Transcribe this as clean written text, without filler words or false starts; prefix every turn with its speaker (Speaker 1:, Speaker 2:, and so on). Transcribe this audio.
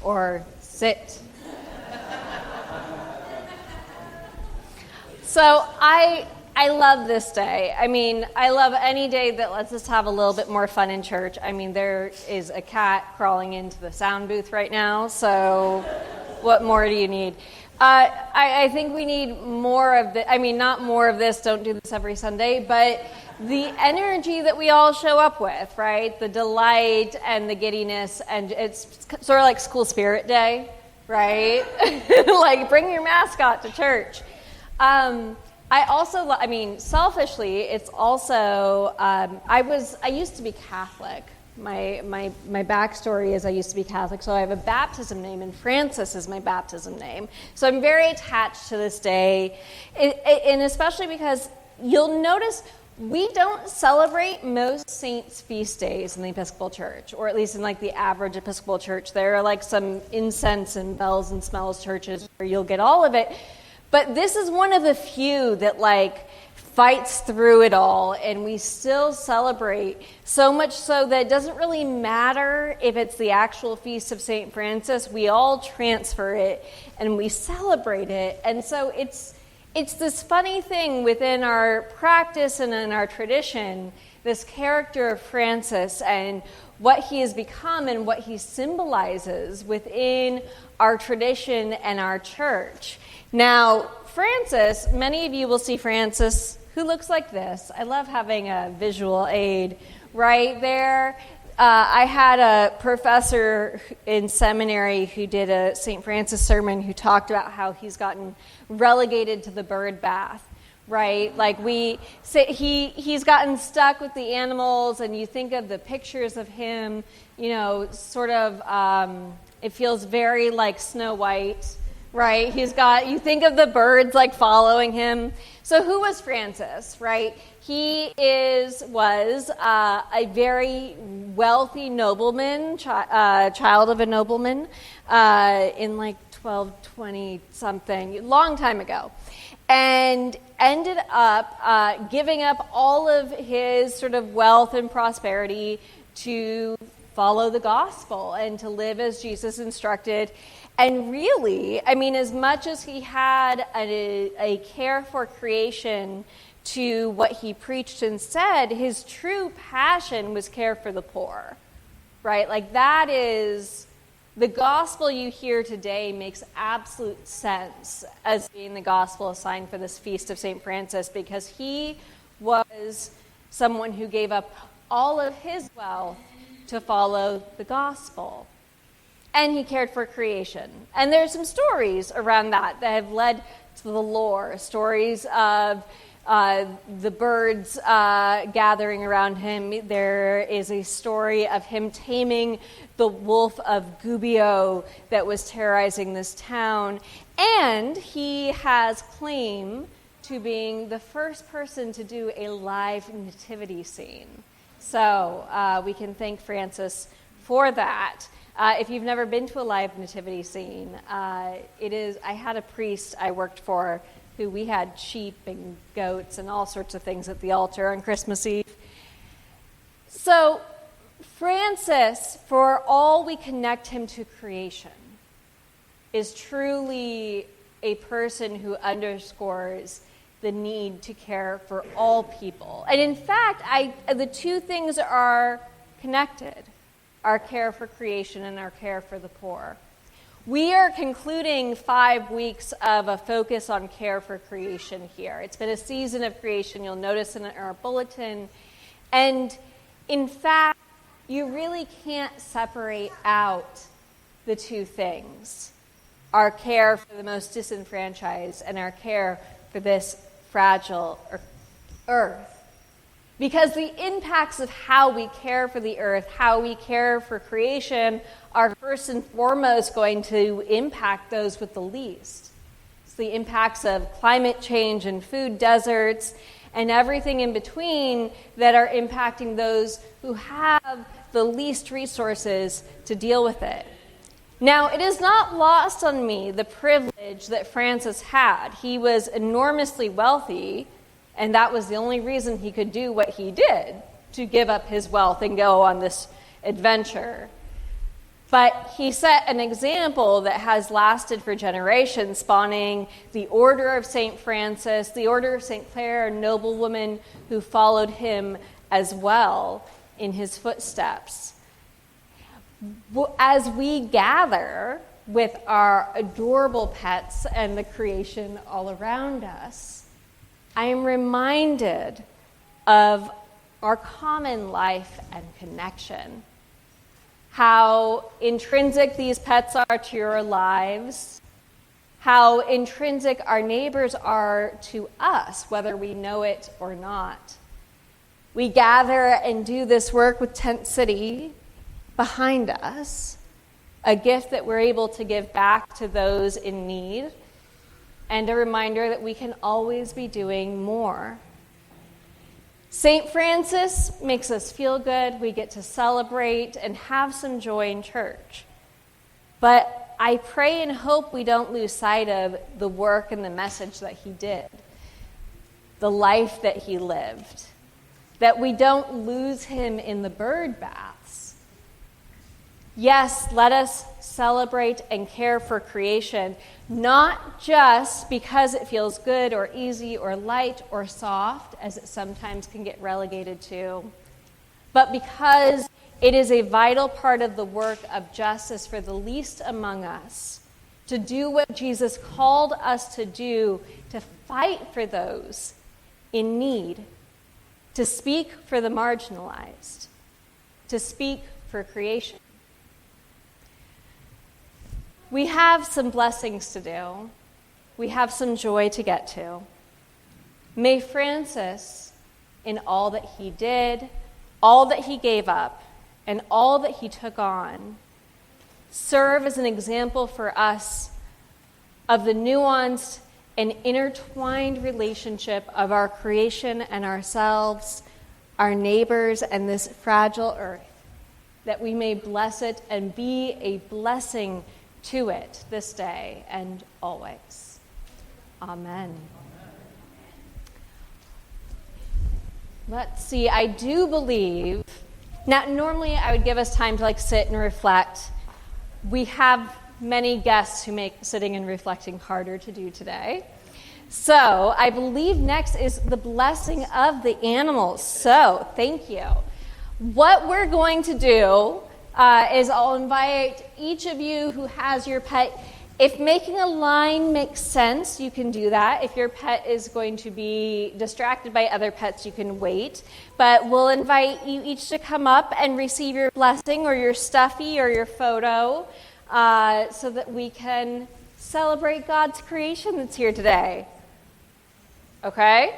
Speaker 1: or sit. So I love this day. I mean, I love any day that lets us have a little bit more fun in church. I mean, there is a cat crawling into the sound booth right now, so what more do you need? I think we need more of the, I mean, not more of this, don't do this every Sunday, but the energy that we all show up with, right? The delight and the giddiness, and it's sort of like school spirit day, right? Like, bring your mascot to church. I mean, selfishly, it's also, I used to be Catholic. My backstory is I used to be Catholic, so I have a baptism name, and Francis is my baptism name. So I'm very attached to this day, and especially because you'll notice we don't celebrate most saints' feast days in the Episcopal Church, or at least in like the average Episcopal Church. There are like some incense and bells and smells churches where you'll get all of it. But this is one of the few that like fights through it all, and we still celebrate, so much so that it doesn't really matter if it's the actual feast of St. Francis. We all transfer it and we celebrate it. And so it's this funny thing within our practice and in our tradition, this character of Francis and what he has become and what he symbolizes within our tradition and our church. Now, Francis, many of you will see Francis, who looks like this. I love having a visual aid right there. I had a professor in seminary who did a St. Francis sermon who talked about how he's gotten relegated to the bird bath, right? Like we say, he's gotten stuck with the animals, and you think of the pictures of him, you know, sort of, it feels very like Snow White, right? You think of the birds like following him. So who was Francis, right? He was a very wealthy nobleman, child of a nobleman, in like 1220 something, long time ago, and ended up giving up all of his sort of wealth and prosperity to follow the gospel and to live as Jesus instructed. And really, I mean, as much as he had a care for creation to what he preached and said, his true passion was care for the poor, right? Like that is, the gospel you hear today makes absolute sense as being the gospel assigned for this feast of St. Francis, because he was someone who gave up all of his wealth to follow the gospel. And he cared for creation. And there's some stories around that have led to the lore, stories of the birds gathering around him. There is a story of him taming the wolf of Gubbio that was terrorizing this town. And he has claim to being the first person to do a live nativity scene. So we can thank Francis for that. If you've never been to a live nativity scene, I had a priest I worked for who we had sheep and goats and all sorts of things at the altar on Christmas Eve. So Francis, for all we connect him to creation, is truly a person who underscores the need to care for all people. And in fact, the two things are connected. Our care for creation and our care for the poor. We are concluding 5 weeks of a focus on care for creation here. It's been a season of creation, you'll notice in our bulletin. And in fact, you really can't separate out the two things. Our care for the most disenfranchised and our care for this fragile earth. Because the impacts of how we care for the earth, how we care for creation, are first and foremost going to impact those with the least. It's the impacts of climate change and food deserts and everything in between that are impacting those who have the least resources to deal with it. Now, it is not lost on me the privilege that Francis had. He was enormously wealthy, and that was the only reason he could do what he did, to give up his wealth and go on this adventure. But he set an example that has lasted for generations, spawning the Order of St. Francis, the Order of St. Clare, a noblewoman who followed him as well in his footsteps. As we gather with our adorable pets and the creation all around us, I am reminded of our common life and connection. How intrinsic these pets are to your lives, how intrinsic our neighbors are to us, whether we know it or not. We gather and do this work with Tent City behind us, a gift that we're able to give back to those in need, and a reminder that we can always be doing more. St. Francis makes us feel good. We get to celebrate and have some joy in church. But I pray and hope we don't lose sight of the work and the message that he did, the life that he lived, that we don't lose him in the bird baths. Yes, let us celebrate and care for creation, not just because it feels good or easy or light or soft, as it sometimes can get relegated to, but because it is a vital part of the work of justice for the least among us, to do what Jesus called us to do, to fight for those in need, to speak for the marginalized, to speak for creation. We have some blessings to do. We have some joy to get to. May Francis, in all that he did, all that he gave up, and all that he took on, serve as an example for us of the nuanced and intertwined relationship of our creation and ourselves, our neighbors, and this fragile earth, that we may bless it and be a blessing to it this day and always. Amen. Let's see, I do believe, now normally I would give us time to sit and reflect. We have many guests who make sitting and reflecting harder to do today. So I believe next is the blessing of the animals. So thank you. What we're going to do is I'll invite each of you who has your pet. If making a line makes sense, you can do that. If your pet is going to be distracted by other pets, you can wait. But we'll invite you each to come up and receive your blessing or your stuffy or your photo so that we can celebrate God's creation that's here today. Okay?